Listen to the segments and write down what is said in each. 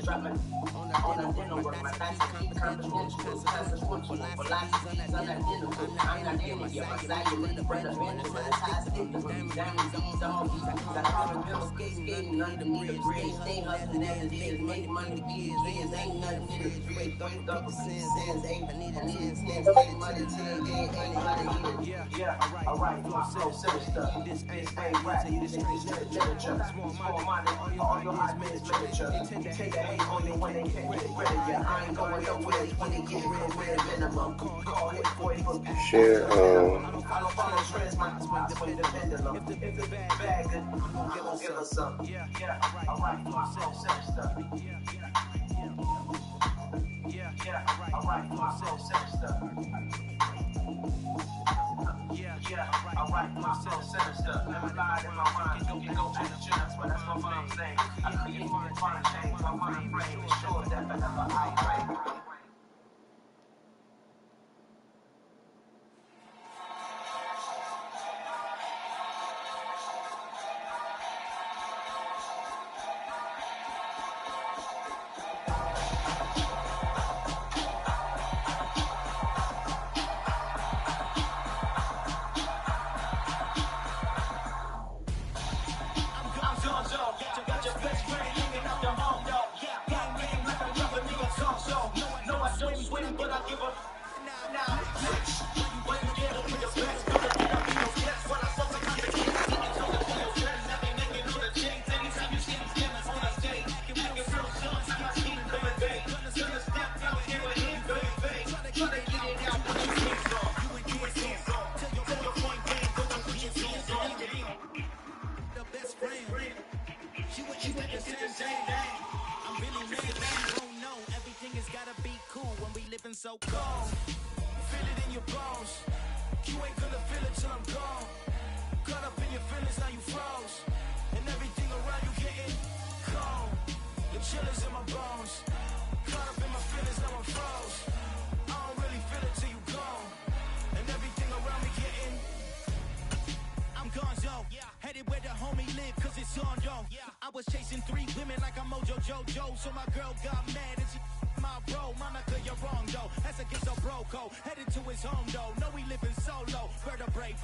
dropping on a dinner work. My thoughts keep confidential, consequential. Philosophies unidentical. I'm not in it yet. My desire is presidential. That's how I stick to them. Diamonds, doggies. Got all the bills skating underneath the bridge. Stay hustling as it is. Make money, be kids. Ain't nothing in the street. Don't double sins. Ain't needed. Make money, 10 ain't anybody here. Yeah, alright, flow, silly stuff. This ain't rap. This is literature. Small minded, all your ideas literature. Take a hate on you when they can't get rid of you. I ain't going nowhere when they get rid of bare minimum. Call hit for it. Share, follow trends, my swing the pendulum. If the bag good, gon' give us some. Yeah, alright, flow, silly stuff. Yeah, alright, flow, silly stuff. Yeah, alright, myself, center stuff. Never lied in my mind. Go to the gym, that's my fun thing. I create fun change. My mind frame is sure that forever I pray. So cold, feel it in your bones. You ain't gonna feel it till I'm gone. Caught up in your feelings, now you froze. And everything around you getting cold. The chill is in my bones. Caught up in my feelings, now I'm froze. I don't really feel it till you gone. And everything around me getting I'm gonzo, headed where the homie live, cause it's on, yo. I was chasing 3 women like I'm Mojo Jojo. So my girl got mad and she my bro, Monica, you're wrong though. That's against a bro code. Headed to his home though. No, we living solo. Vertebrae,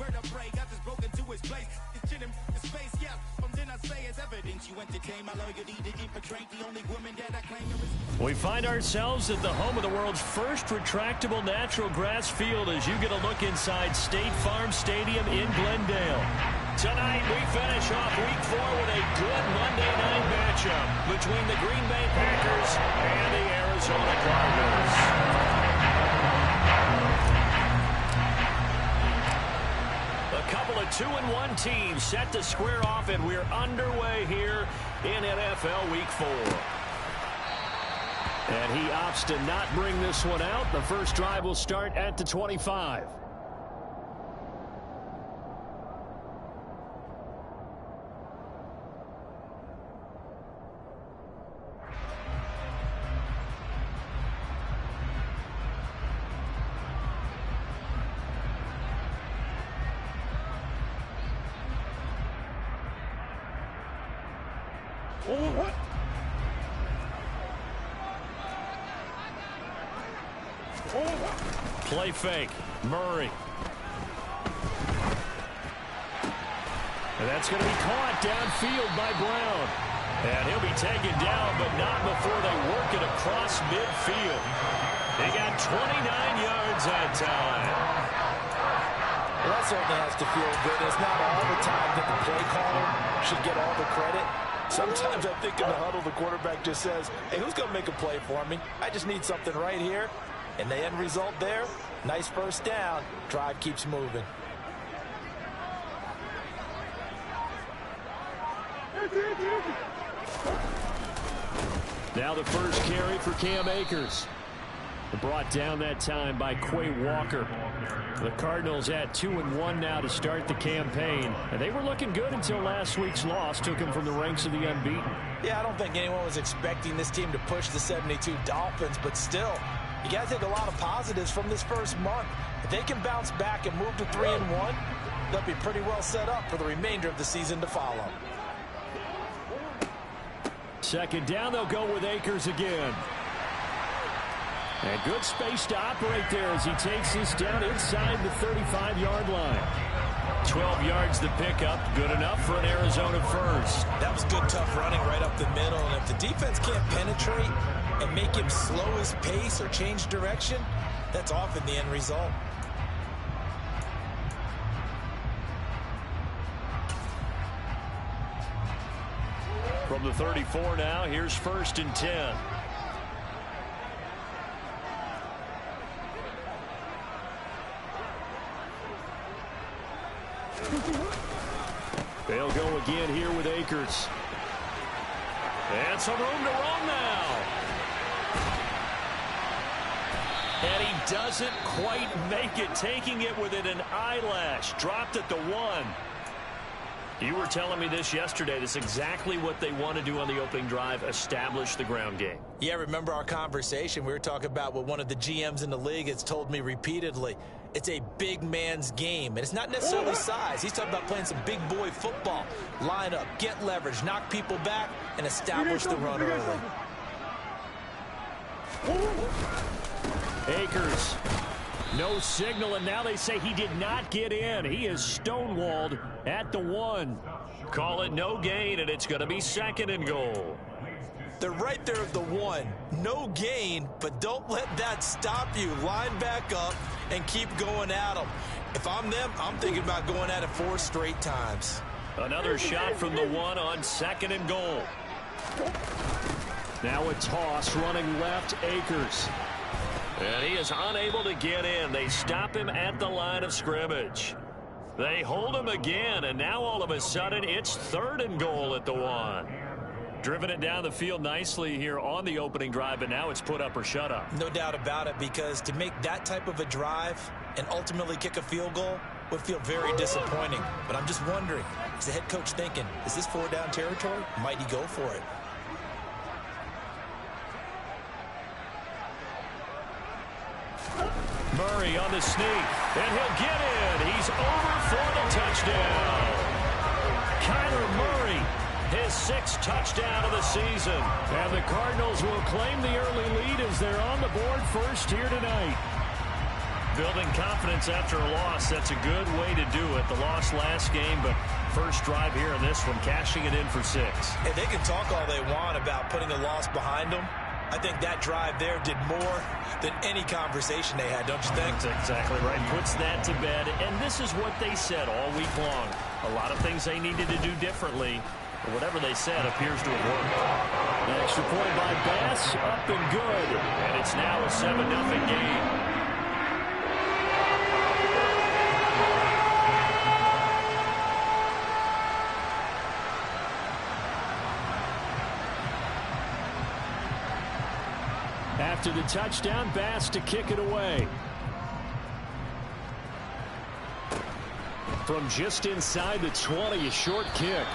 got this broken to his place. It's chin in his face, yeah. From then I say it's evidence you entertain my loyalty to infiltrate the only woman that I claim to is. We find ourselves at the home of the world's first retractable natural grass field as you get a look inside State Farm Stadium in Glendale. Tonight, we finish off Week 4 with a good Monday night matchup between the Green Bay Packers and the Arizona Cardinals. A couple of 2-1 teams set to square off, and we're underway here in NFL Week 4. And he opts to not bring this one out. The first drive will start at the 25. Play fake. Murray. And that's going to be caught downfield by Brown. And he'll be taken down, but not before they work it across midfield. They got 29 yards that time. Well, that certainly has to feel good. It's not all the time that the play caller should get all the credit. Sometimes I think in the huddle, the quarterback just says, hey, who's going to make a play for me? I just need something right here. And the end result there, nice first down. Drive keeps moving. Now the first carry for Cam Akers. Brought down that time by Quay Walker. The Cardinals at 2-1 now to start the campaign. And they were looking good until last week's loss took them from the ranks of the unbeaten. Yeah, I don't think anyone was expecting this team to push the 72 Dolphins, but still, you got to take a lot of positives from this first month. If they can bounce back and move to 3-1, they'll be pretty well set up for the remainder of the season to follow. second down, they'll go with Akers again. And good space to operate there as he takes this down inside the 35-yard line. 12 yards the pickup, good enough for an Arizona first. That was good, tough running right up the middle. And if the defense can't penetrate and make him slow his pace or change direction, that's often the end result. From the 34 now, here's 1st and 10. They'll go again here with Akers. And some room to run now. And he doesn't quite make it, taking it within an eyelash. Dropped at the 1. You were telling me this yesterday. This is exactly what they want to do on the opening drive, establish the ground game. Yeah, remember our conversation? We were talking about what one of the GMs in the league has told me repeatedly. It's a big man's game, and it's not necessarily size. He's talking about playing some big boy football. Line up, get leverage, knock people back, and establish the run early. Akers. No signal, and now they say he did not get in. He is stonewalled at the 1. Call it no gain, and it's going to be 2nd and goal. They're right there at the 1. No gain, but don't let that stop you. Line back up and keep going at them. If I'm them, I'm thinking about going at it 4 straight times. Another shot from the 1 on 2nd and goal. Now a toss running left, Akers. And he is unable to get in. They stop him at the line of scrimmage. They hold him again, and now all of a sudden it's 3rd and goal at the 1. Driven it down the field nicely here on the opening drive, but now it's put up or shut up. No doubt about it, because to make that type of a drive and ultimately kick a field goal would feel very disappointing. But I'm just wondering, is the head coach thinking, is this 4-down territory? Might he go for it? Murray on the sneak, and he'll get in. He's over for the touchdown. Kyler Murray, his 6th touchdown of the season. And the Cardinals will claim the early lead as they're on the board first here tonight. Building confidence after a loss, that's a good way to do it. The loss last game, but first drive here in this one, cashing it in for 6. And they can talk all they want about putting a loss behind them. I think that drive there did more than any conversation they had, don't you think? That's exactly right. Puts that to bed. And this is what they said all week long. A lot of things they needed to do differently. But whatever they said appears to have worked. An extra point by Bass, up and good. And it's now a 7-0 game. After the touchdown, Bass to kick it away. From just inside the 20, a short kick.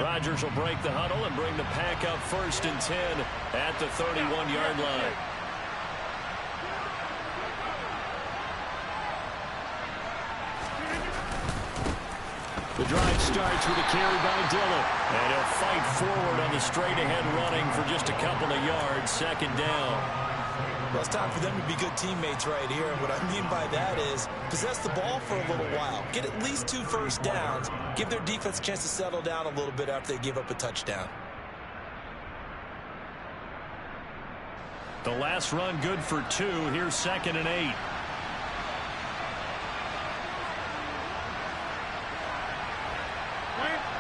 Rodgers will break the huddle and bring the pack up 1st and 10 at the 31-yard line. The drive starts with a carry by Dillon. And he'll fight forward on the straight-ahead running for just a couple of yards, 2nd down. Well, it's time for them to be good teammates right here. And what I mean by that is possess the ball for a little while. Get at least 2 first downs. Give their defense a chance to settle down a little bit after they give up a touchdown. The last run good for 2. Here's 2nd and 8.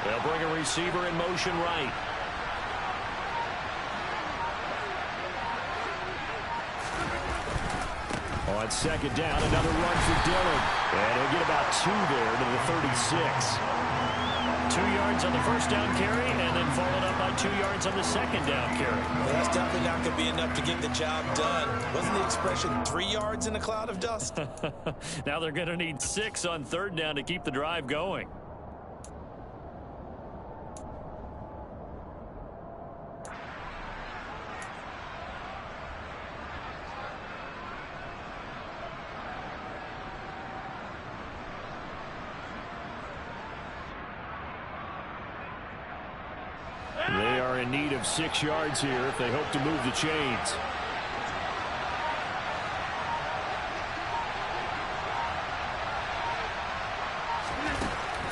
They'll bring a receiver in motion right. On 2nd down, another run for Dillon. And he'll get about 2 there to the 36. 2 yards on the first down carry, and then followed up by 2 yards on the second down carry. Well, that's definitely not going to be enough to get the job done. Wasn't the expression 3 yards in a cloud of dust? Now they're going to need 6 on third down to keep the drive going. They are in need of 6 yards here if they hope to move the chains.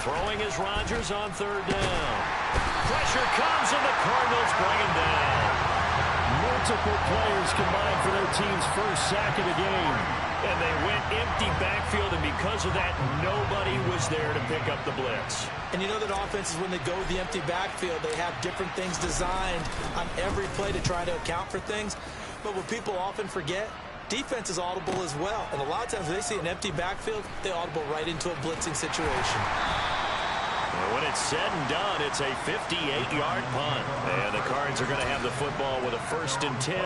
Throwing is Rodgers on third down. Pressure comes and the Cardinals bring him down. Multiple players combined for their team's first sack of the game. And they went empty backfield, and because of that, nobody was there to pick up the blitz. And you know that offenses, when they go with the empty backfield, they have different things designed on every play to try to account for things. But what people often forget, defense is audible as well. And a lot of times when they see an empty backfield, they audible right into a blitzing situation. And when it's said and done, it's a 58-yard punt. And the Cards are going to have the football with a 1st and 10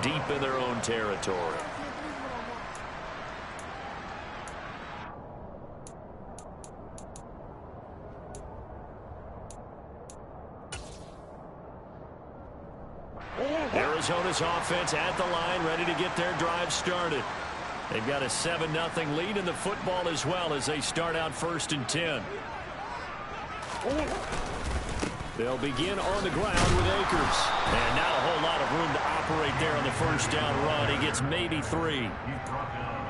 deep in their own territory. Arizona's offense at the line, ready to get their drive started. They've got a 7-0 lead in the football as well as they start out 1st and 10. They'll begin on the ground with Akers. And not a whole lot of room to operate there on the first down run. He gets maybe 3.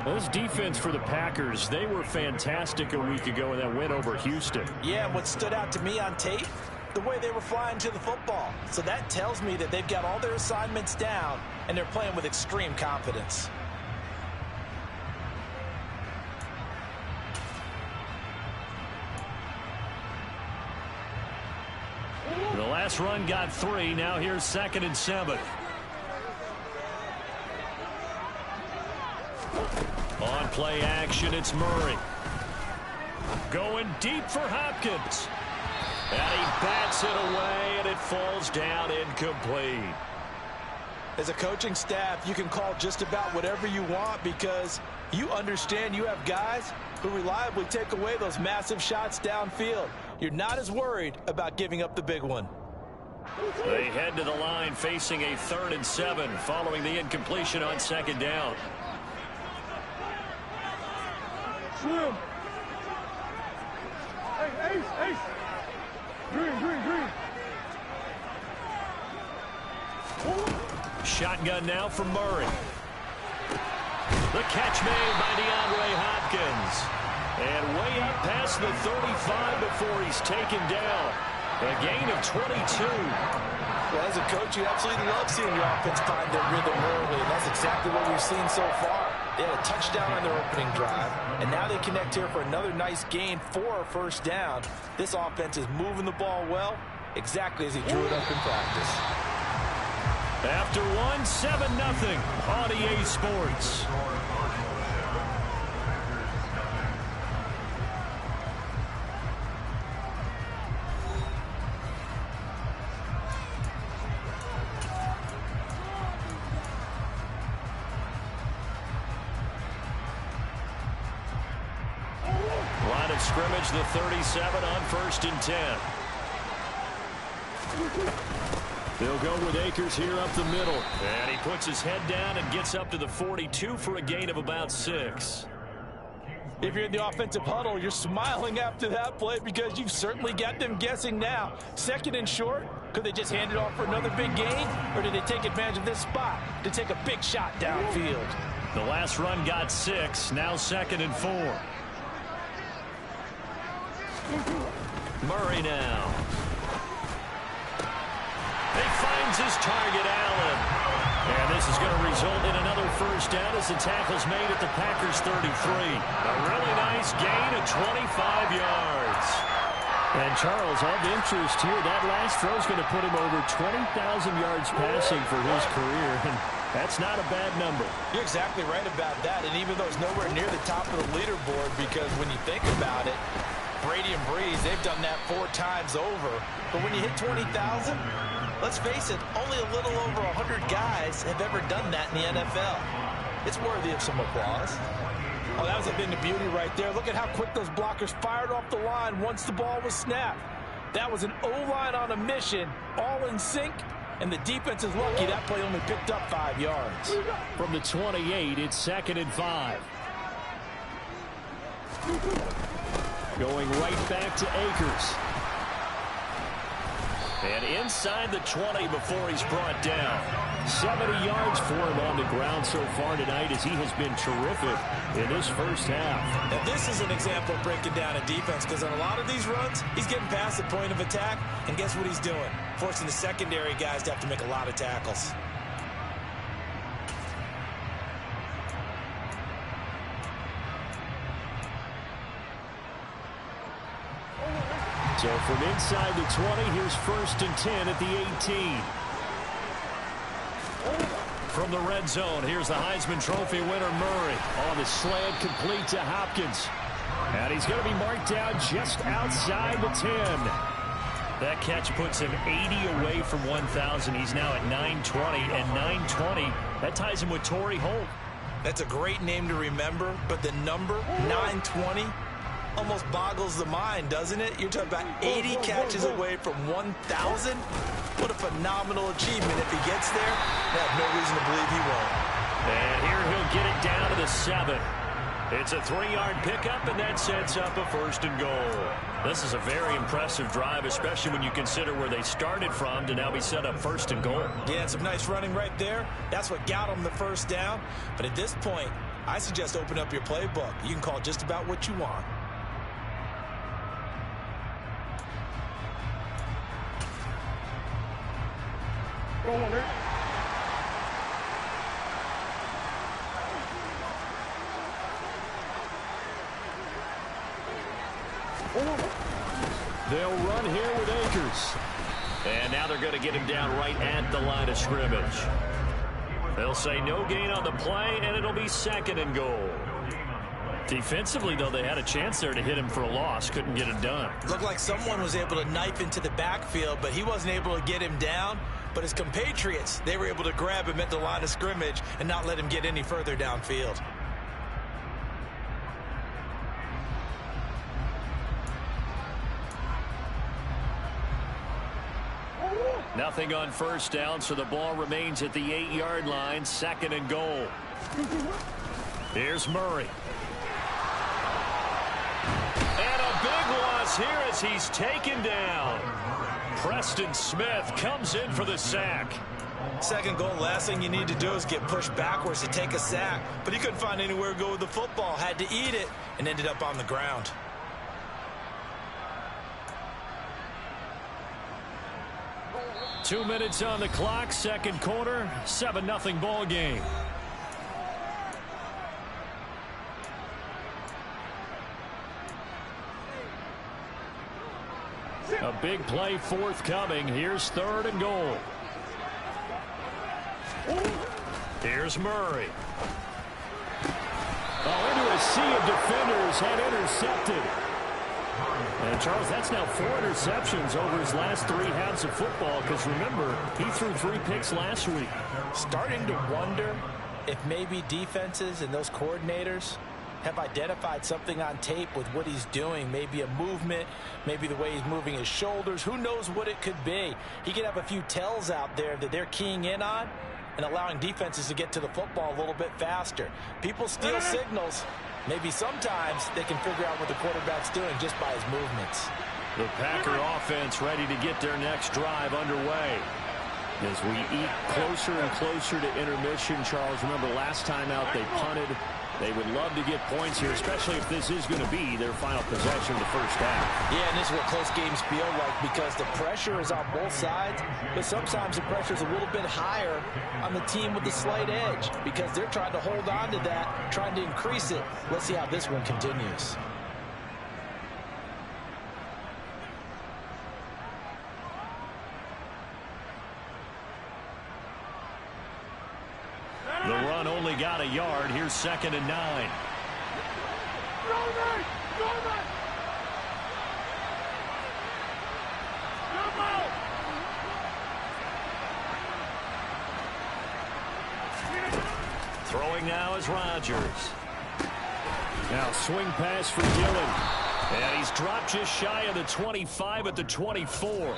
Well, this defense for the Packers, they were fantastic a week ago in that win over Houston. Yeah, what stood out to me on tape, the way they were flying to the football. So that tells me that they've got all their assignments down and they're playing with extreme confidence. The last run got 3. Now here's 2nd and 7. On play action, it's Murray. Going deep for Hopkins. And he bats it away, and it falls down incomplete. As a coaching staff, you can call just about whatever you want because you understand you have guys who reliably take away those massive shots downfield. You're not as worried about giving up the big one. They head to the line facing a 3rd and 7 following the incompletion on 2nd down. Swim. Hey, Ace. Green. Shotgun now from Murray. The catch made by DeAndre Hopkins. And way up past the 35 before he's taken down. A gain of 22. Well, as a coach, you absolutely love seeing your offense find their rhythm early, and that's exactly what we've seen so far. They had a touchdown on their opening drive, and now they connect here for another nice gain for a 1st down. This offense is moving the ball well, exactly as he drew it up in practice. After 7-0 on EA Sports. Line of scrimmage, the 37 on 1st and 10. They'll go with Akers here up the middle. And he puts his head down and gets up to the 42 for a gain of about 6. If you're in the offensive huddle, you're smiling after that play because you've certainly got them guessing now. 2nd and short, could they just hand it off for another big gain? Or did they take advantage of this spot to take a big shot downfield? The last run got 6, now 2nd and 4. Murray now. He finds his target, Allen. And this is going to result in another 1st down as the tackle's made at the Packers 33. A really nice gain of 25 yards. And Charles, of interest here, that last throw is going to put him over 20,000 yards passing for his career. And that's not a bad number. You're exactly right about that. And even though it's nowhere near the top of the leaderboard, because when you think about it, Brady and Breeze, they've done that 4 times over. But when you hit 20,000, let's face it, only a little over 100 guys have ever done that in the NFL. It's worthy of some applause. Oh, that was a thing of beauty right there. Look at how quick those blockers fired off the line once the ball was snapped. That was an O-line on a mission, all in sync, and the defense is lucky that play only picked up 5 yards. From the 28, it's 2nd and 5. Going right back to Akers. And inside the 20 before he's brought down. 70 yards for him on the ground so far tonight as he has been terrific in this first half. Now this is an example of breaking down a defense, because on a lot of these runs, he's getting past the point of attack, and guess what he's doing? Forcing the secondary guys to have to make a lot of tackles. So from inside the 20, here's 1st and 10 at the 18. From the red zone, here's the Heisman Trophy winner Murray on the slant, complete to Hopkins. And he's going to be marked out just outside the 10. That catch puts him 80 away from 1,000. He's now at 920, and 920, that ties him with Torrey Holt. That's a great name to remember, but the number 920 almost boggles the mind, doesn't it? You're talking about 80 catches away from 1,000. What a phenomenal achievement. If he gets there, I have no reason to believe he won't. And here he'll get it down to the 7. It's a 3-yard pickup, and that sets up a 1st and goal. This is a very impressive drive, especially when you consider where they started from to now be set up 1st and goal. Yeah, and some nice running right there. That's what got him the first down. But at this point, I suggest open up your playbook. You can call just about what you want. They'll run here with Akers. And now they're going to get him down right at the line of scrimmage. They'll say no gain on the play, and it'll be 2nd and goal. Defensively, though, they had a chance there to hit him for a loss. Couldn't get it done. Looked like someone was able to knife into the backfield, but he wasn't able to get him down. But his compatriots, they were able to grab him at the line of scrimmage and not let him get any further downfield. Nothing on 1st down, so the ball remains at the 8-yard line. 2nd and goal. Here's Murray. And a big loss here as he's taken down. Preston Smith comes in for the sack. 2nd goal, last thing you need to do is get pushed backwards to take a sack. But he couldn't find anywhere to go with the football, had to eat it, and ended up on the ground. Two minutes on the clock, 2nd quarter, 7-0 ball game. A big play forthcoming. Here's 3rd and goal. Here's Murray. Oh, into a sea of defenders, had intercepted. And, Charles, that's now 4 interceptions over his last 3 halves of football, because, remember, he threw 3 picks last week. Starting to wonder if maybe defenses and those coordinators have identified something on tape with what he's doing. Maybe a movement, maybe the way he's moving his shoulders. Who knows what it could be? He could have a few tells out there that they're keying in on and allowing defenses to get to the football a little bit faster. People steal signals. Maybe sometimes they can figure out what the quarterback's doing just by his movements. The Packer offense ready to get their next drive underway. As we eat closer and closer to intermission, Charles, remember last time out they punted. They would love to get points here, especially if this is going to be their final possession of the first half. Yeah, and this is what close games feel like, because the pressure is on both sides, but sometimes the pressure is a little bit higher on the team with the slight edge because they're trying to hold on to that, trying to increase it. Let's see how this one continues. The run only got a yard. Here's 2nd and 9. Throwing now is Rodgers. Now swing pass for Dillon. And he's dropped just shy of the 25 at the 24.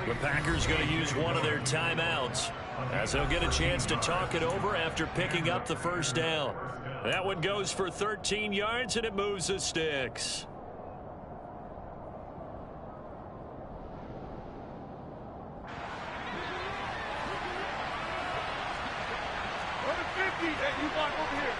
The Packers going to use one of their timeouts as they'll get a chance to talk it over after picking up the first down. That one goes for 13 yards, and it moves the sticks. Hey, you walk over here.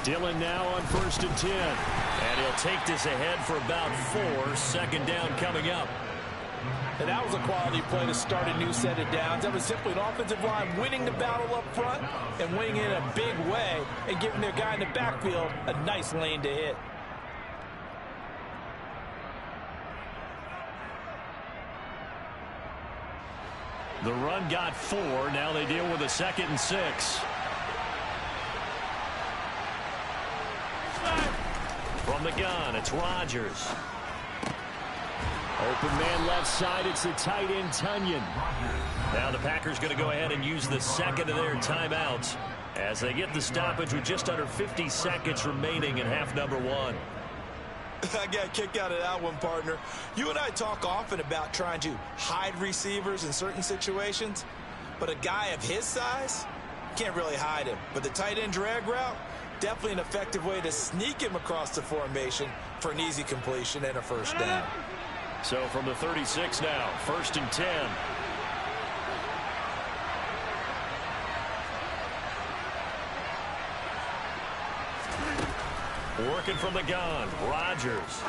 50. Dillon now on 1st and 10. And he'll take this ahead for about 4. Second down coming up. And that was a quality play to start a new set of downs. That was simply an offensive line winning the battle up front and winning in a big way and giving their guy in the backfield a nice lane to hit. The run got 4. Now they deal with a 2nd and 6. From the gun, it's Rodgers. Open man left side, it's the tight end, Tunyon. Now the Packers going to go ahead and use the second of their timeouts as they get the stoppage with just under 50 seconds remaining in half number 1. I got a kick out of that one, partner. You and I talk often about trying to hide receivers in certain situations, but a guy of his size can't really hide him. But the tight end drag route, definitely an effective way to sneak him across the formation for an easy completion and a first down. So from the 36 now, 1st and 10. Working from the gun, Rodgers.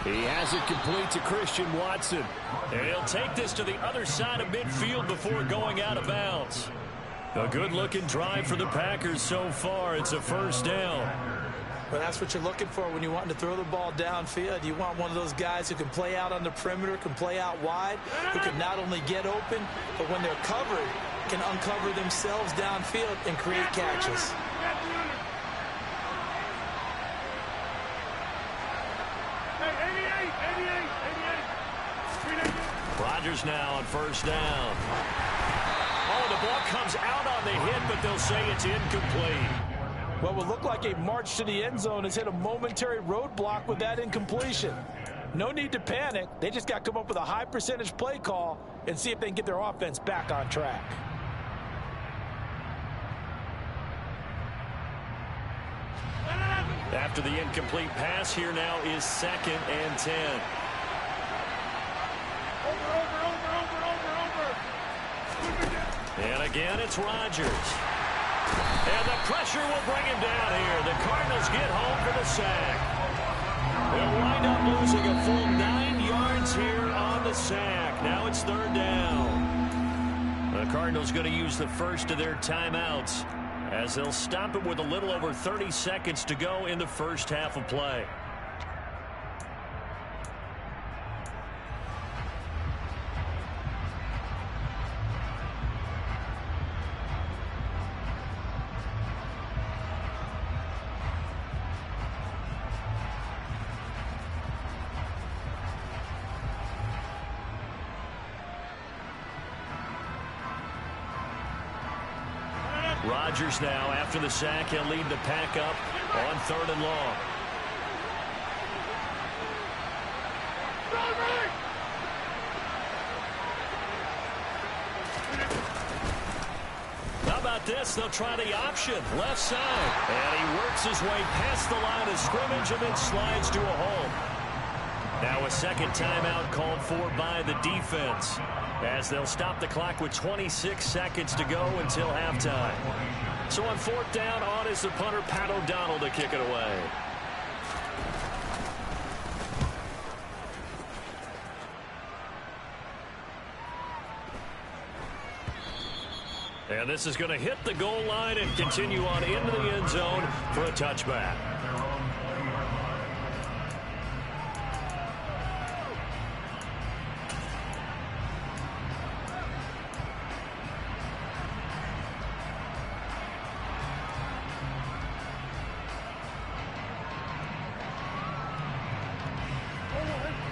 He has it complete to Christian Watson. And he'll take this to the other side of midfield before going out of bounds. A good-looking drive for the Packers so far. It's a first down. Well, that's what you're looking for when you want to throw the ball downfield. You want one of those guys who can play out on the perimeter, can play out wide, who can not only get open, but when they're covered, can uncover themselves downfield and create catches. Rodgers now on 1st down. Oh, the ball comes out on the hit, but they'll say it's incomplete. What would look like a march to the end zone has hit a momentary roadblock with that incompletion. No need to panic. They just got to come up with a high percentage play call and see if they can get their offense back on track. After the incomplete pass, here now is 2nd and 10. And again, it's Rodgers. And the pressure will bring him down here. The Cardinals get home for the sack. They'll wind up losing a full 9 yards here on the sack. Now it's 3rd down. The Cardinals going to use the first of their timeouts as they'll stop it with a little over 30 seconds to go in the first half of play. Rodgers now, after the sack, he'll lead the pack up on 3rd and long. How about this? They'll try the option, left side. And he works his way past the line of scrimmage and then slides to a hole. Now a second timeout called for by the defense, as they'll stop the clock with 26 seconds to go until halftime. So on 4th down, on is the punter, Pat O'Donnell, to kick it away. And this is going to hit the goal line and continue on into the end zone for a touchback.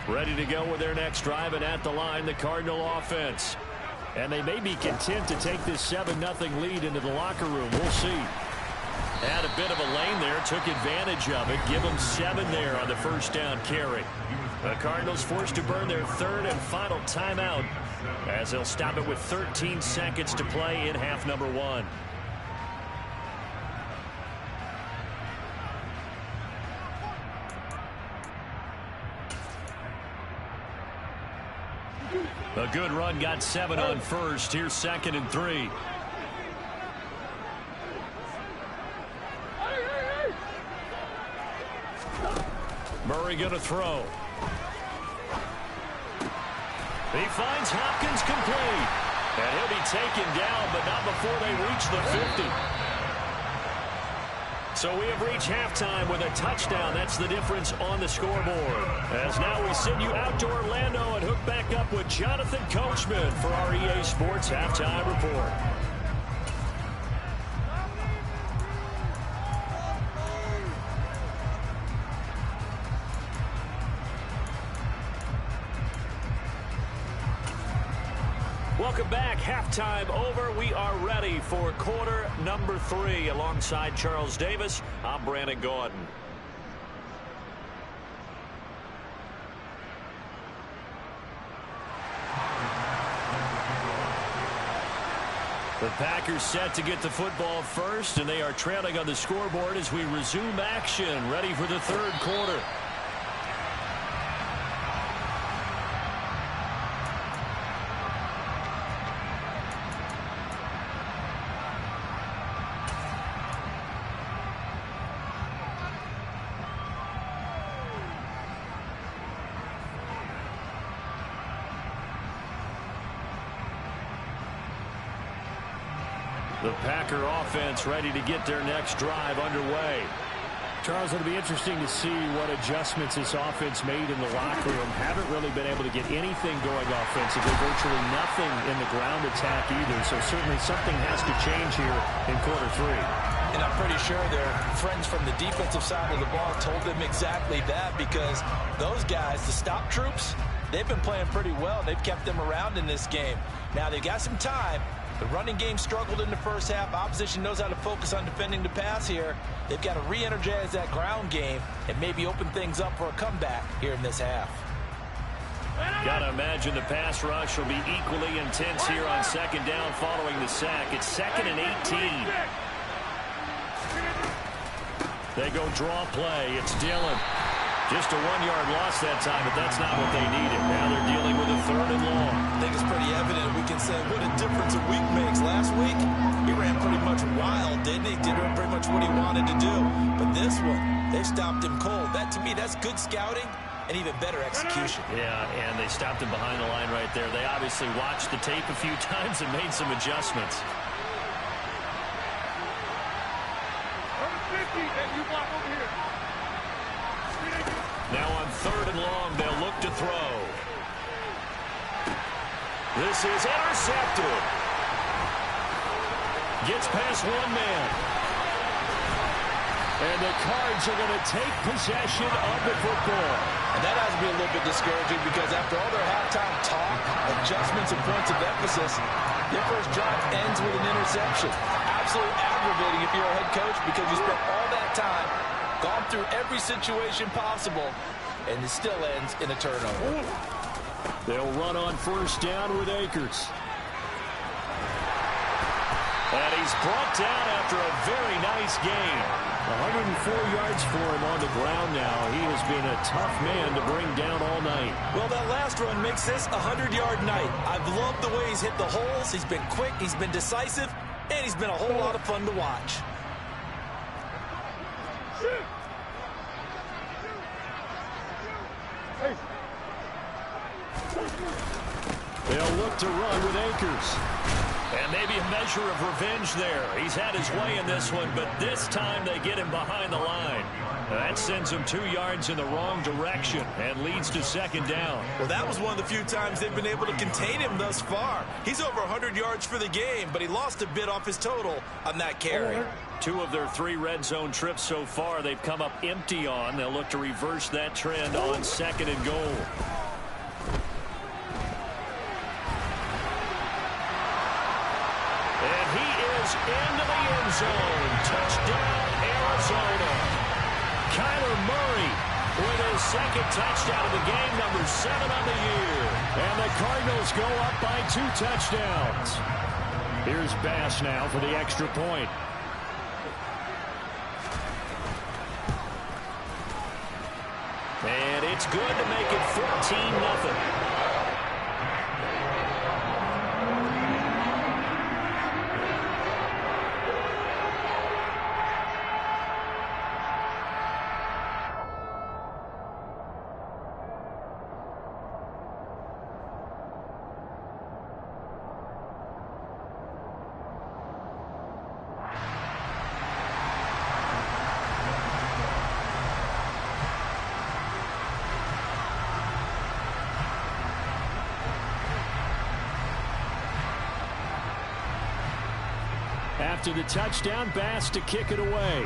Ready to go with their next drive, and at the line, the Cardinal offense. And they may be content to take this 7-0 lead into the locker room. We'll see. Had a bit of a lane there, took advantage of it. Give them 7 there on the first down carry. The Cardinals forced to burn their third and final timeout as they'll stop it with 13 seconds to play in half number 1. A good run, got 7 on first. Here's 2nd and 3. Murray going to throw. He finds Hopkins complete. And he'll be taken down, but not before they reach the 50. So we have reached halftime with a touchdown. That's the difference on the scoreboard. As now we send you out to Orlando and hook back up with Jonathan Coachman for our EA Sports Halftime Report. Welcome back. Halftime over. We are ready for quarter number 3. Alongside Charles Davis, I'm Brandon Gordon. The Packers set to get the football first, and they are trailing on the scoreboard as we resume action, ready for the third quarter. The Packer offense ready to get their next drive underway. Charles, it'll be interesting to see what adjustments this offense made in the locker room. Haven't really been able to get anything going offensively, virtually nothing in the ground attack either. So certainly something has to change here in quarter 3. And I'm pretty sure their friends from the defensive side of the ball told them exactly that, because those guys, the stop troops, they've been playing pretty well. They've kept them around in this game. Now they've got some time. The running game struggled in the first half. Opposition knows how to focus on defending the pass here. They've got to re-energize that ground game and maybe open things up for a comeback here in this half. Got to imagine the pass rush will be equally intense here on 2nd down following the sack. It's 2nd and 18. They go draw play. It's Dillon. Just a 1-yard loss that time, but that's not what they needed. Now they're dealing with a 3rd and long. I think it's pretty evident. We can say what a difference a week makes. Last week, he ran pretty much wild, didn't he? Did pretty much what he wanted to do. But this one, they stopped him cold. That, to me, that's good scouting and even better execution. Yeah, and they stopped him behind the line right there. They obviously watched the tape a few times and made some adjustments. Now on 3rd and long, they'll look to throw. This is intercepted. Gets past one man. And the Cards are going to take possession of the football. And that has to be a little bit discouraging, because after all their halftime talk, adjustments and points of emphasis, their first drive ends with an interception. Absolutely aggravating if you're a head coach, because you spent all that time, gone through every situation possible, and it still ends in a turnover. They'll run on 1st down with Akers. And he's brought down after a very nice game. 104 yards for him on the ground now. He has been a tough man to bring down all night. Well, that last run makes this a 100-yard night. I've loved the way he's hit the holes. He's been quick, he's been decisive, and he's been a whole lot of fun to watch. They'll look to run with Akers. And maybe a measure of revenge there. He's had his way in this one, but this time they get him behind the line. That sends him 2 yards in the wrong direction and leads to 2nd down. Well, that was one of the few times they've been able to contain him thus far. He's over 100 yards for the game, but he lost a bit off his total on that carry. 2 of their 3 red zone trips so far, they've come up empty on. They'll look to reverse that trend on 2nd and goal. And he is into the end zone. Touchdown, Arizona. Kyler Murray with his 2nd touchdown of the game, number 7 on the year. And the Cardinals go up by 2 touchdowns. Here's Bass now for the extra point. And it's good to make it 14-0. After the touchdown, Bass to kick it away.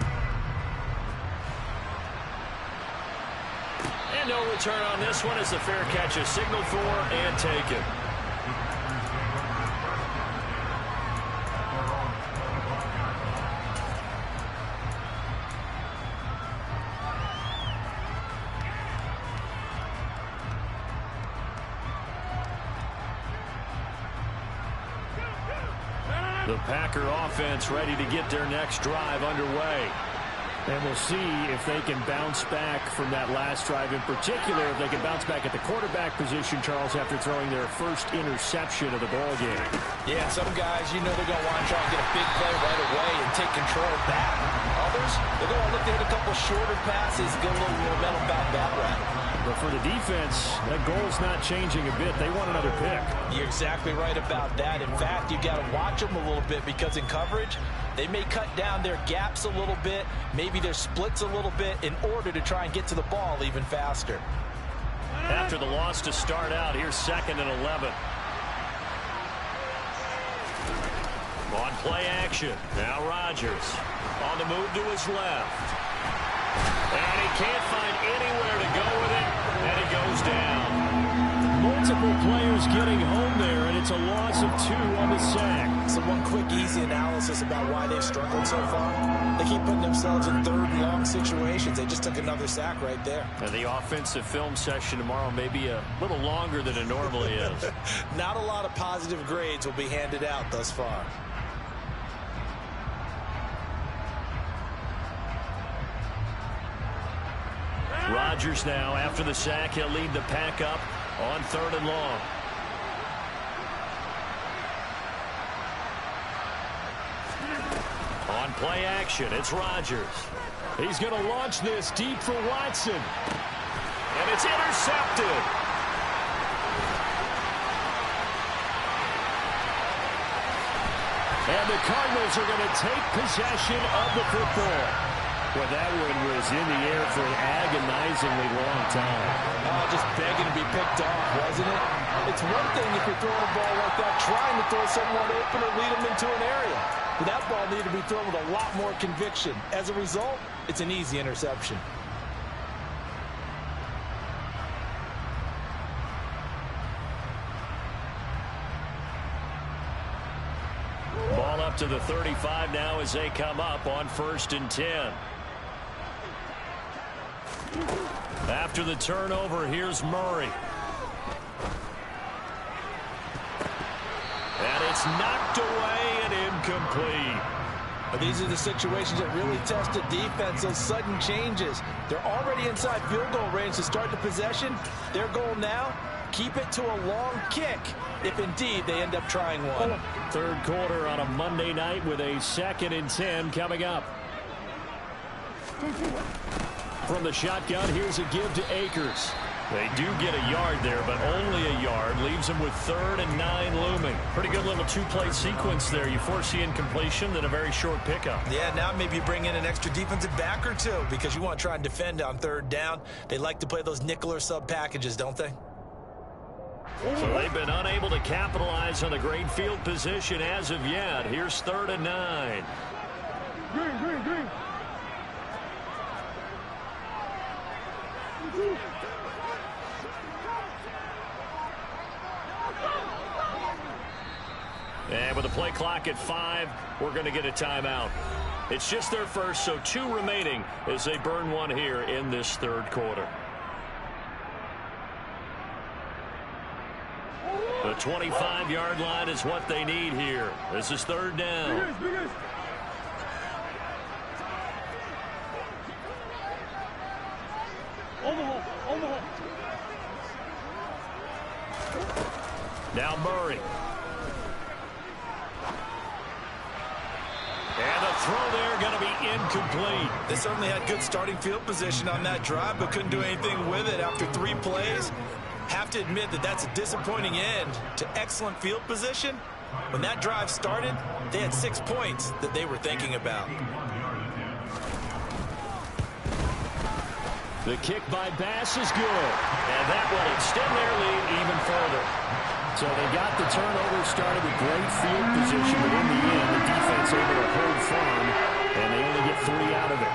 And no return on this one as the fair catch is signaled for and taken. The Packer offense ready to get their next drive underway. And we'll see if they can bounce back from that last drive. In particular, if they can bounce back at the quarterback position, Charles, after throwing their first interception of the ball game. Yeah, some guys, you know they're going to want to try and get a big play right away and take control back. Others, they're going to look to hit a couple shorter passes, get a little momentum back that route. But for the defense, that goal's not changing a bit. They want another pick. You're exactly right about that. In fact, you got to watch them a little bit because in coverage, they may cut down their gaps a little bit, maybe their splits a little bit in order to try and get to the ball even faster. After the loss to start out, here's 2nd and 11. On play action. Now Rodgers on the move to his left. And he can't find anywhere to go with it, and it goes down. Multiple players getting home there, and it's a loss of 2 on the sack. So one quick, easy analysis about why they've struggled so far. They keep putting themselves in 3rd and long situations. They just took another sack right there. And the offensive film session tomorrow may be a little longer than it normally is. Not a lot of positive grades will be handed out thus far. Rodgers now, after the sack, he'll lead the Pack up on 3rd and long. On play action, it's Rodgers. He's going to launch this deep for Watson. And it's intercepted. And the Cardinals are going to take possession of the football. Well, that one was in the air for an agonizingly long time. Oh, just begging to be picked off, wasn't it? It's one thing if you're throwing a ball like that, trying to throw someone open or lead them into an area. But that ball needed to be thrown with a lot more conviction. As a result, it's an easy interception. Ball up to the 35 now as they come up on 1st and 10. After the turnover, here's Murray. And it's knocked away and incomplete. These are the situations that really test the defense, those sudden changes. They're already inside field goal range to start the possession. Their goal now, keep it to a long kick, if indeed they end up trying one. 3rd quarter on a Monday night with a 2nd and 10 coming up. From the shotgun, here's a give to Akers. They do get a yard there, but only a yard. Leaves them with 3rd and 9 looming. Pretty good little 2-play sequence there. You force the incompletion, then a very short pickup. Yeah, now maybe you bring in an extra defensive back or 2 because you want to try and defend on 3rd down. They like to play those nickel or sub packages, don't they? So they've been unable to capitalize on the great field position as of yet. Here's 3rd and 9. clock at 5. We're going to get a timeout. It's just their first, so 2 remaining as they burn one here in this third quarter. The 25-yard line is what they need here. This is third down. Now Murray. And the throw there going to be incomplete. They certainly had good starting field position on that drive, but couldn't do anything with it after 3 plays. Have to admit that that's a disappointing end to excellent field position. When that drive started, they had 6 points that they were thinking about. The kick by Bass is good. And that will extend their lead even further. So they got the turnover, started with great field position, but in the end, the defense able to hold firm, and they only get 3 out of it.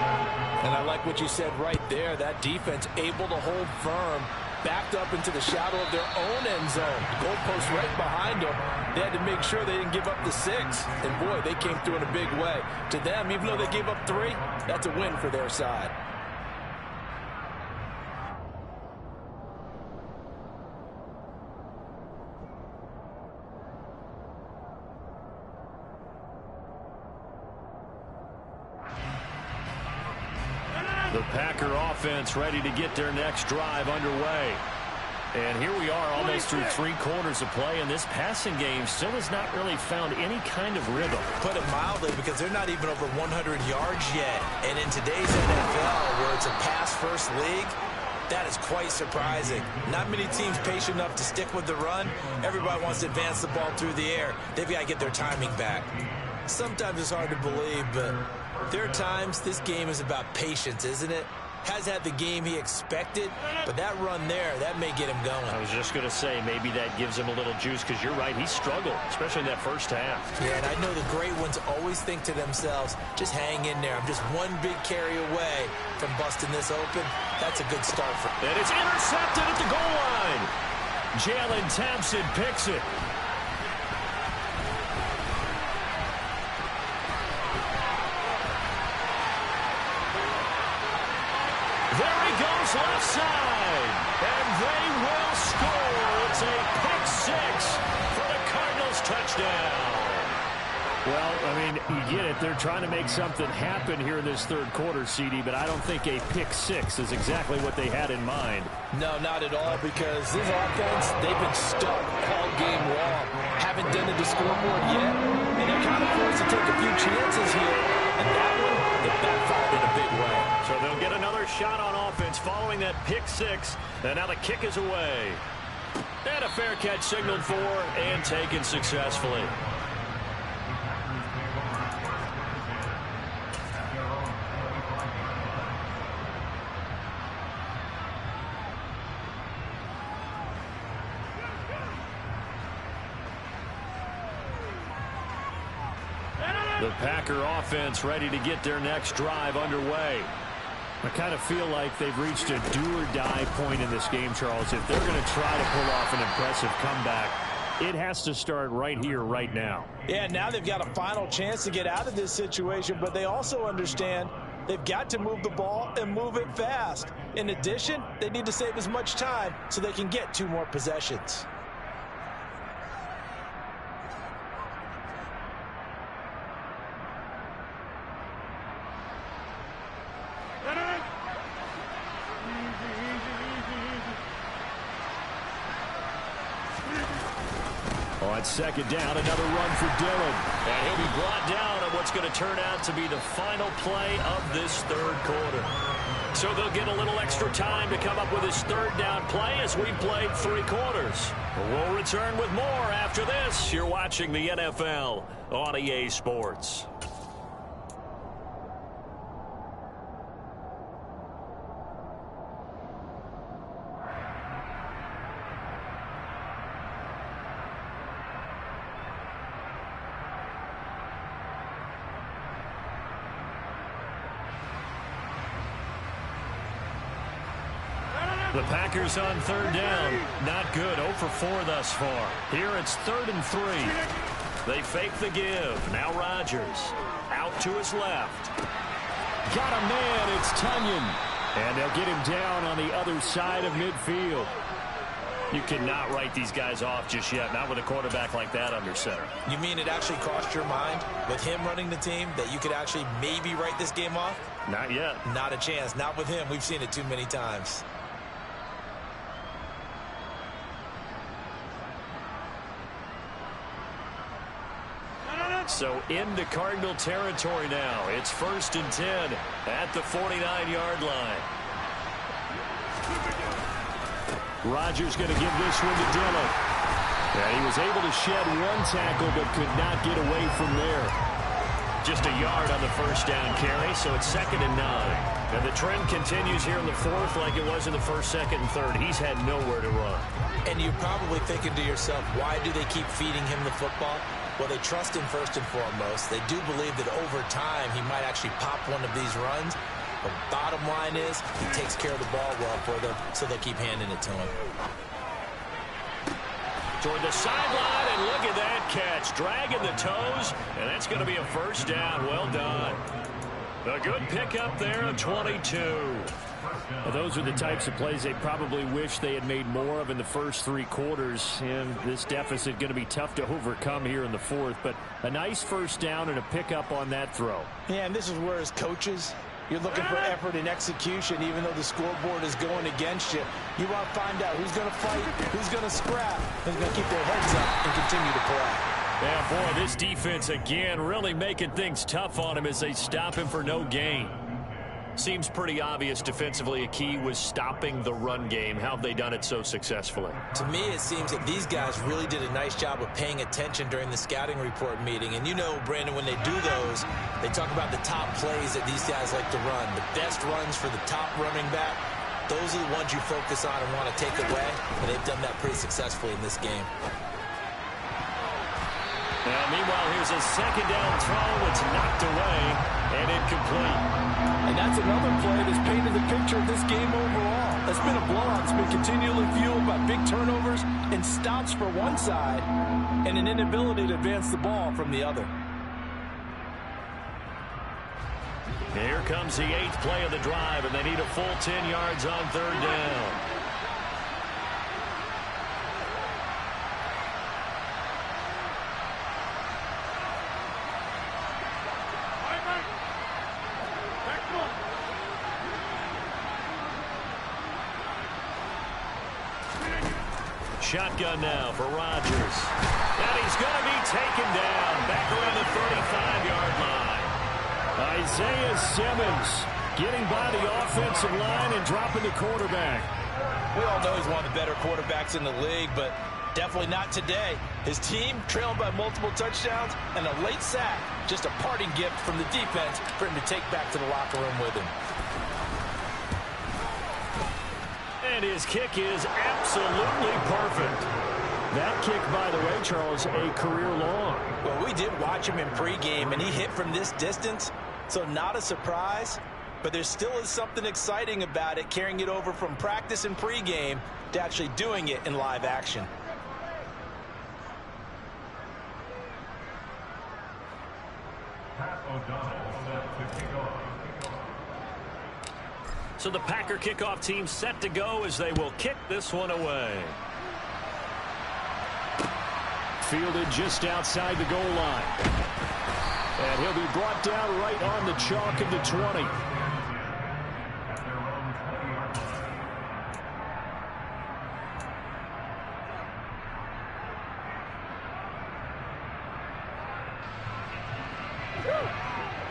And I like what you said right there. That defense able to hold firm, backed up into the shadow of their own end zone. Goalpost right behind them. They had to make sure they didn't give up the 6. And boy, they came through in a big way. To them, even though they gave up 3, that's a win for their side. The Packer offense ready to get their next drive underway. And here we are almost through 3 quarters of play, and this passing game still has not really found any kind of rhythm. Put it mildly, because they're not even over 100 yards yet. And in today's NFL, where it's a pass-first league, that is quite surprising. Not many teams patient enough to stick with the run. Everybody wants to advance the ball through the air. They've got to get their timing back. Sometimes it's hard to believe, but there are times this game is about patience, isn't it? Has had the game he expected, but that run there, that may get him going. I was just going to say, maybe that gives him a little juice, because you're right, he struggled, especially in that first half. Yeah, and I know the great ones always think to themselves, just hang in there. I'm just one big carry away from busting this open. That's a good start for him. And it's intercepted at the goal line. Jalen Thompson picks it. Left side, and they will score. It's a pick 6 for the Cardinals touchdown. Well, I mean, you get it. They're trying to make something happen here in this third quarter, CD, but I don't think a pick 6 is exactly what they had in mind. No, not at all, because this offense, they've been stuck all game long. Haven't done it to scoreboard yet, and they're kind of forced to take a few chances here, and that one, they backfired in a big way. So they'll get another shot on offense following that pick 6, and now the kick is away. And a fair catch signaled for and taken successfully. The Packer offense ready to get their next drive underway. I kind of feel like they've reached a do-or-die point in this game, Charles. If they're going to try to pull off an impressive comeback, it has to start right here, right now. Yeah, now they've got a final chance to get out of this situation, but they also understand they've got to move the ball and move it fast. In addition, they need to save as much time so they can get 2 more possessions. On second down, another run for Dillon. And he'll be brought down on what's going to turn out to be the final play of this third quarter. So they'll get a little extra time to come up with his third down play as we played 3 quarters. We'll return with more after this. You're watching the NFL on EA Sports. The Packers on third down. Not good. 0 for 4 thus far. Here it's 3rd and 3. They fake the give. Now Rodgers out to his left. Got a man. It's Tunyon. And they'll get him down on the other side of midfield. You cannot write these guys off just yet, not with a quarterback like that under center. You mean it actually crossed your mind with him running the team that you could actually maybe write this game off? Not yet. Not a chance. Not with him. We've seen it too many times. So into Cardinal territory now. It's 1st and 10 at the 49-yard line. Rodgers going to give this one to Dillon. And he was able to shed one tackle but could not get away from there. Just a yard on the first down carry, so it's 2nd and 9. And the trend continues here in the 4th like it was in the 1st, 2nd, and 3rd. He's had nowhere to run. And you're probably thinking to yourself, why do they keep feeding him the football? Well, they trust him first and foremost. They do believe that over time he might actually pop one of these runs. But bottom line is he takes care of the ball well for them, so they'll keep handing it to him. Toward the sideline, and look at that catch. Dragging the toes, and that's going to be a first down. Well done. A good pickup there of 22. Well, those are the types of plays they probably wish they had made more of in the first 3 quarters. And this deficit going to be tough to overcome here in the 4th. But a nice first down and a pickup on that throw. Yeah, and this is where as coaches, you're looking for effort and execution. Even though the scoreboard is going against you, you want to find out who's going to fight, who's going to scrap, who's going to keep their heads up and continue to play. Yeah, boy, this defense again really making things tough on him as they stop him for no gain. Seems pretty obvious defensively a key was stopping the run game. How have they done it so successfully? To me, it seems that these guys really did a nice job of paying attention during the scouting report meeting. And you know, Brandon, when they do those, they talk about the top plays that these guys like to run. The best runs for the top running back, those are the ones you focus on and want to take away. And they've done that pretty successfully in this game. Now, meanwhile, here's a 2nd down throw. It's knocked away and incomplete. And that's another play that's painted the picture of this game overall. It's been a blowout. It's been continually fueled by big turnovers and stops for one side and an inability to advance the ball from the other. Here comes the 8th play of the drive, and they need a full 10 yards on 3rd down. Shotgun now for Rodgers. And he's going to be taken down back around the 35-yard line. Isaiah Simmons getting by the offensive line and dropping the quarterback. We all know he's one of the better quarterbacks in the league, but definitely not today. His team trailing by multiple touchdowns and a late sack. Just a parting gift from the defense for him to take back to the locker room with him. And his kick is absolutely perfect. That kick, by the way, Charles, a career long. Well, we did watch him in pregame, and he hit from this distance, so not a surprise. But there still is something exciting about it, carrying it over from practice and pregame to actually doing it in live action. So the Packer kickoff team set to go as they will kick this one away. Fielded just outside the goal line. And he'll be brought down right on the chalk of the 20.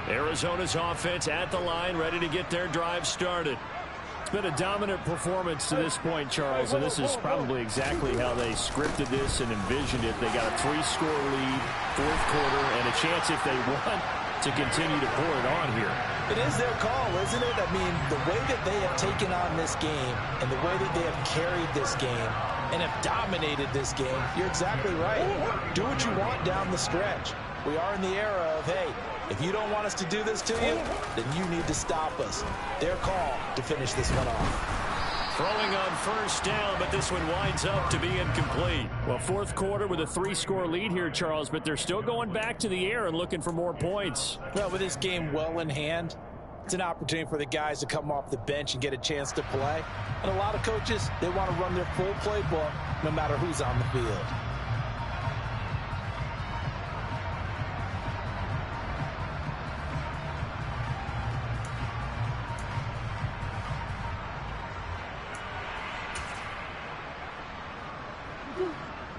Arizona's offense at the line, ready to get their drive started. It's been a dominant performance to this point, Charles, and this is probably exactly how they scripted this and envisioned it. They got a 3-score lead, 4th quarter, and a chance if they want to continue to pour it on here. It is their call, isn't it? I mean, the way that they have taken on this game and the way that they have carried this game and have dominated this game, you're exactly right. Do what you want down the stretch. We are in the era of, hey, if you don't want us to do this to you, then you need to stop us. Their call to finish this one off. Throwing on first down, but this one winds up to be incomplete. Well, fourth quarter with a 3-score lead here, Charles, but they're still going back to the air and looking for more points. Well, with this game well in hand, it's an opportunity for the guys to come off the bench and get a chance to play. And a lot of coaches, they want to run their full playbook no matter who's on the field.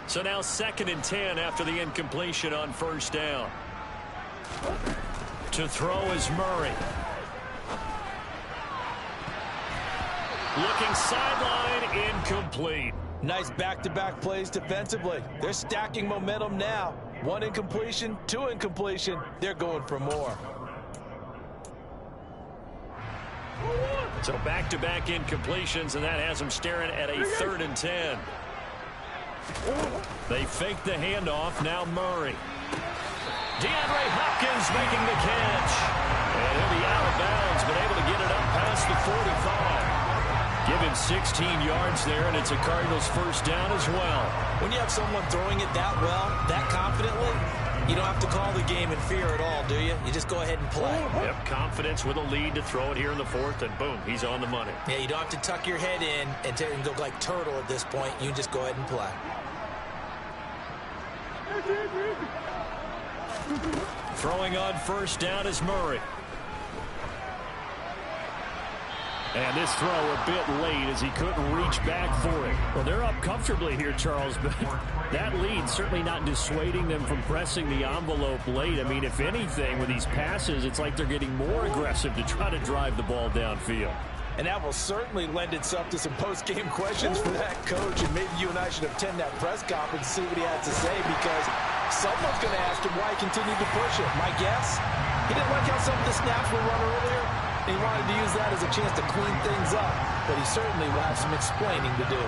So now 2nd and 10 after the incompletion on first down. To throw is Murray. Looking sideline, incomplete. Nice back-to-back plays defensively. They're stacking momentum now. 1 incompletion, 2 incompletion. They're going for more. So back-to-back incompletions, and that has them staring at a 3rd and 10. They fake the handoff. Now Murray. DeAndre Hopkins making the catch. And he'll be out of bounds, but able to get it up past the 45. Give him 16 yards there, and it's a Cardinals first down as well. When you have someone throwing it that well, that confidently, you don't have to call the game in fear at all, do you? You just go ahead and play. Yep, confidence with a lead to throw it here in the 4th, and boom, he's on the money. Yeah, you don't have to tuck your head in and go like turtle at this point. You just go ahead and play. Throwing on first down is Murray. And this throw a bit late as he couldn't reach back for it. Well, they're up comfortably here, Charles, but that lead certainly not dissuading them from pressing the envelope late. I mean, if anything, with these passes, it's like they're getting more aggressive to try to drive the ball downfield. And that will certainly lend itself to some post-game questions for that coach. And maybe you and I should attend that press conference and see what he has to say, because someone's going to ask him why he continued to push it. My guess, he didn't like how some of the snaps were run earlier. He wanted to use that as a chance to clean things up, but he certainly will have some explaining to do.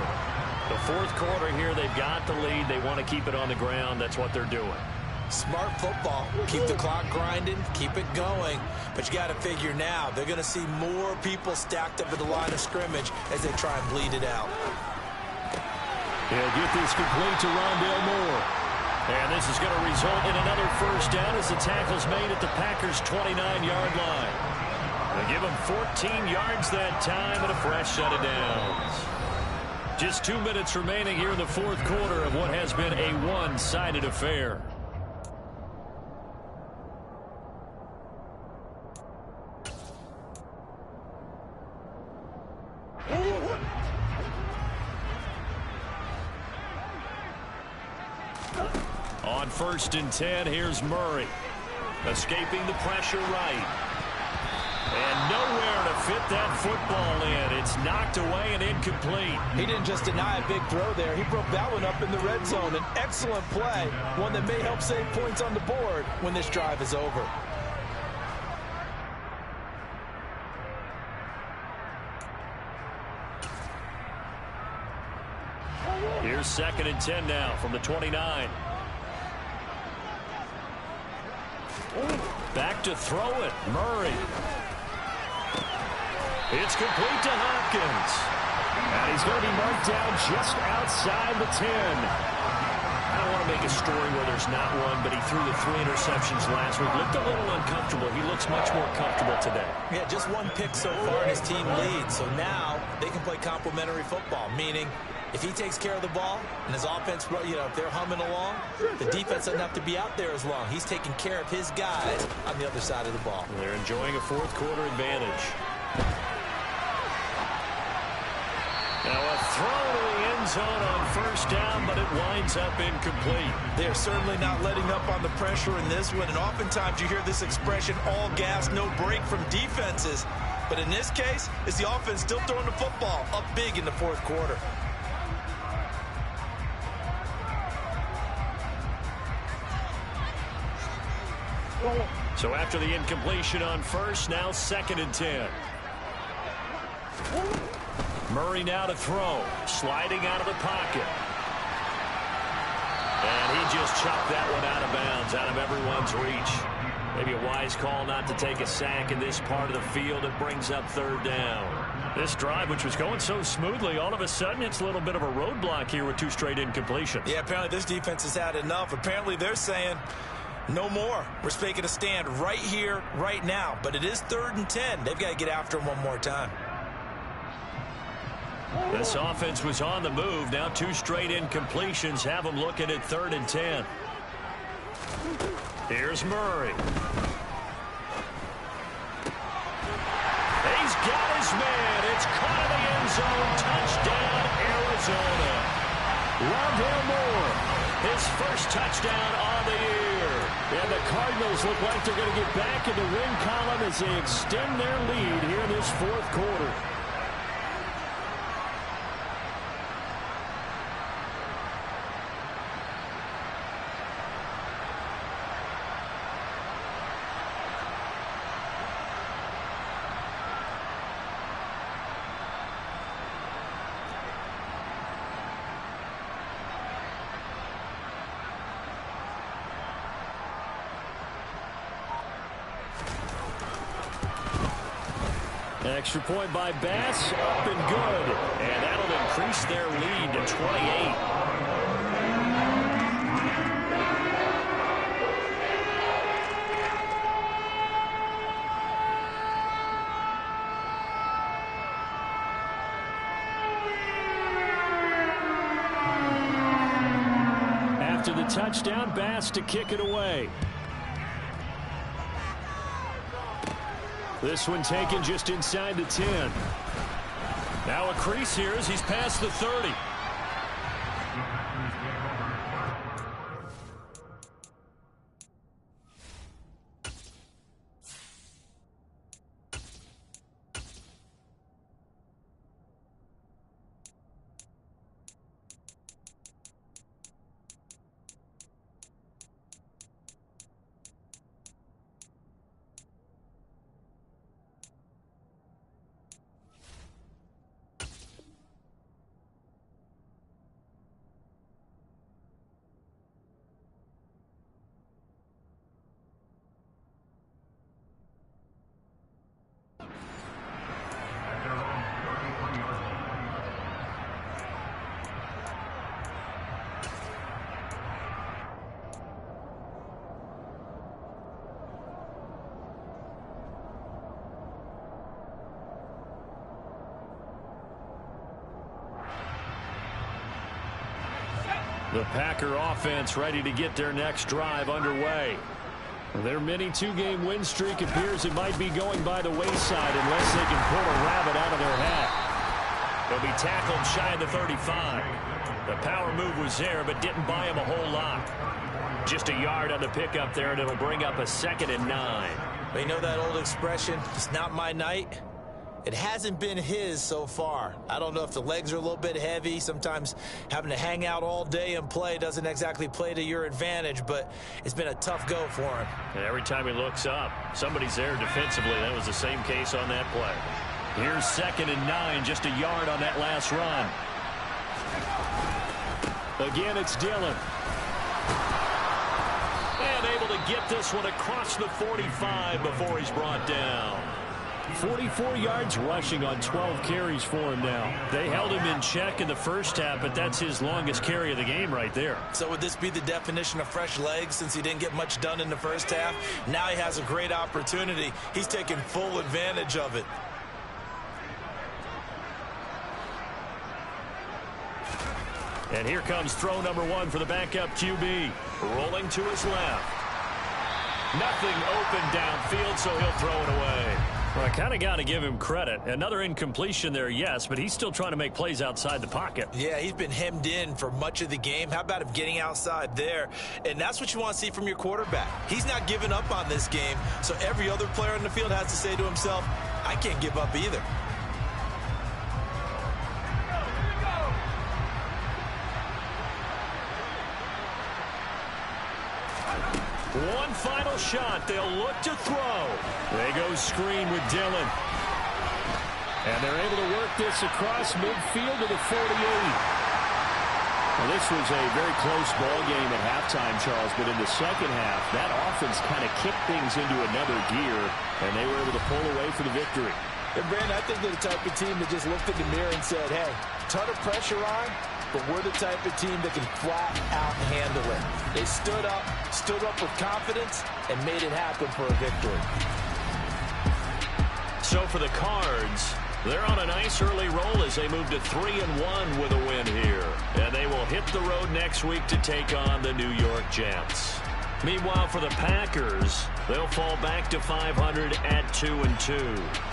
The 4th quarter here, they've got the lead. They want to keep it on the ground. That's what they're doing. Smart football. Keep the clock grinding, keep it going. But you got to figure now, they're going to see more people stacked up at the line of scrimmage as they try and bleed it out. He'll get this complete to Rondale Moore. And this is going to result in another first down as the tackle's made at the Packers' 29-yard line. They give him 14 yards that time and a fresh set of downs. Just 2 minutes remaining here in the 4th quarter of what has been a one-sided affair. On 1st and 10, here's Murray. Escaping the pressure right. And nowhere to fit that football in. It's knocked away and incomplete. He didn't just deny a big throw there. He broke that one up in the red zone. An excellent play. One that may help save points on the board when this drive is over. Here's 2nd and 10 now from the 29. Back to throw it. Murray. It's complete to Hopkins. And he's going to be marked down just outside the 10. I don't want to make a story where there's not one, but he threw the 3 interceptions last week. Looked a little uncomfortable. He looks much more comfortable today. Yeah, just 1 pick so far and his team leads. So now they can play complementary football, meaning if he takes care of the ball and his offense, if they're humming along, the defense doesn't have to be out there as long. He's taking care of his guys on the other side of the ball. They're enjoying a 4th quarter advantage. Now a throw to the end zone on first down, but it winds up incomplete. They're certainly not letting up on the pressure in this one, and oftentimes you hear this expression, all gas, no break from defenses. But in this case, it's the offense still throwing the football up big in the 4th quarter. So after the incompletion on first, now 2nd and 10. Murray now to throw. Sliding out of the pocket. And he just chopped that one out of bounds, out of everyone's reach. Maybe a wise call not to take a sack in this part of the field. It brings up 3rd down. This drive, which was going so smoothly, all of a sudden it's a little bit of a roadblock here with 2 straight incompletions. Yeah, apparently this defense has had enough. Apparently they're saying no more. We're making a stand right here, right now. But it is 3rd and 10. They've got to get after him one more time. This offense was on the move. Now 2 straight incompletions have them looking at 3rd and 10. Here's Murray. He's got his man. It's caught in the end zone. Touchdown, Arizona. Rondale Moore, his first touchdown on the year. And the Cardinals look like they're going to get back in the win column as they extend their lead here in this 4th quarter. Extra point by Bass, up and good. And that'll increase their lead to 28. After the touchdown, Bass to kick it away. This one taken just inside the 10. Now a crease here as he's past the 30. The Packer offense ready to get their next drive underway. Their mini 2-game win streak appears it might be going by the wayside unless they can pull a rabbit out of their hat. They'll be tackled shy of the 35. The power move was there, but didn't buy him a whole lot. Just a yard on the pickup there, and it'll bring up a 2nd and 9. But you know that old expression, it's not my night? It hasn't been his so far. I don't know if the legs are a little bit heavy. Sometimes having to hang out all day and play doesn't exactly play to your advantage, but it's been a tough go for him. And every time he looks up, somebody's there defensively. That was the same case on that play. Here's 2nd and 9, just a yard on that last run. Again, it's Dillon. And able to get this one across the 45 before he's brought down. 44 yards rushing on 12 carries for him now. They held him in check in the first half, but that's his longest carry of the game right there. So would this be the definition of fresh legs since he didn't get much done in the first half? Now he has a great opportunity. He's taking full advantage of it. And here comes throw number 1 for the backup QB. Rolling to his left. Nothing open downfield, so he'll throw it away. Well, I kind of got to give him credit. Another incompletion there, yes, but he's still trying to make plays outside the pocket. Yeah, he's been hemmed in for much of the game. How about him getting outside there? And that's what you want to see from your quarterback. He's not giving up on this game, so every other player on the field has to say to himself, I can't give up either. One final shot. They'll look to throw. They go screen with Dillon. And they're able to work this across midfield to the 48. Well, this was a very close ball game at halftime, Charles, but in the second half, that offense kind of kicked things into another gear, and they were able to pull away for the victory. And Brandon, I think they're the type of team that just looked in the mirror and said, hey, ton of pressure on, but we're the type of team that can flat out handle it. They stood up with confidence, and made it happen for a victory. So for the Cards, they're on a nice early roll as they move to 3-1 with a win here. And they will hit the road next week to take on the New York Jets. Meanwhile, for the Packers, they'll fall back to 500 at 2-2.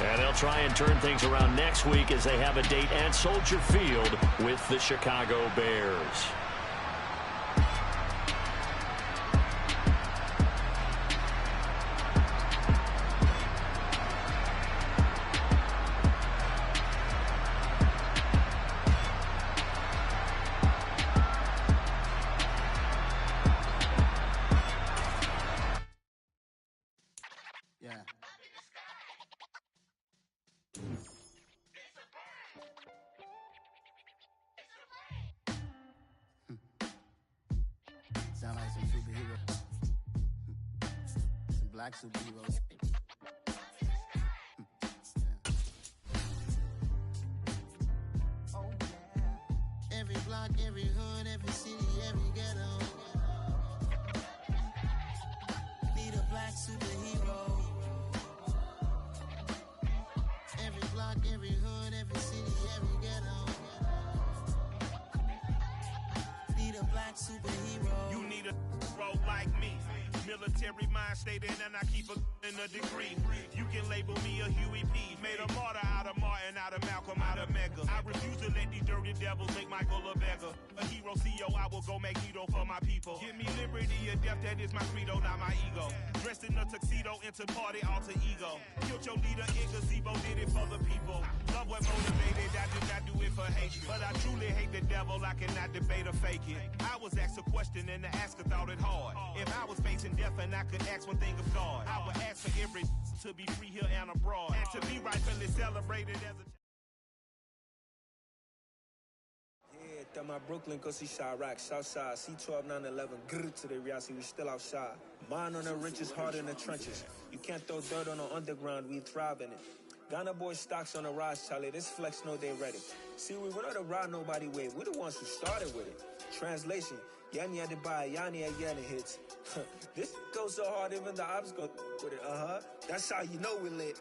And they'll try and turn things around next week as they have a date at Soldier Field with the Chicago Bears. Sound like some superheroes. Some black superheroes. Oh, yeah. Every block, every hood, every city, every ghetto. Need a black superhero. Every block, every hood, every city, every ghetto. Need a black superhero. You need a role like me. Military mind stated, and I keep in a degree. You can label me a Huey P. Made a martyr out of Martin, out of Malcolm, out of Mega. I refuse to let these dirty devils make Michael a beggar. A hero CEO, I will go Magneto for my people. Give me liberty or death, that is my credo, not my ego. Dressed in a tuxedo, into party alter ego. Killed your leader in gazebo, did it for the people. Love what motivated, I did not do it for hate. But I truly hate the devil, I cannot debate or fake it. I was asked a question and the asker thought it hard. If I was facing death and I could ask one thing of God, I would ask for every to be free here and abroad, and to be rightfully celebrated as a... Yeah, that my Brooklyn, go see Chirac, Southside, C12, 911, grr to the Riasi, we still outside. Mine on the richest, heart in the trenches. You can't throw dirt on the underground, we thrive in it. Ghana boys stocks on the rise, Charlie, this flex know they ready. See, we not a ride nobody wave, we're the ones who started with it. Translation, Yanni had to buy, Yanni again it hits. This goes so hard, even the ops go with it, That's how you know we lit.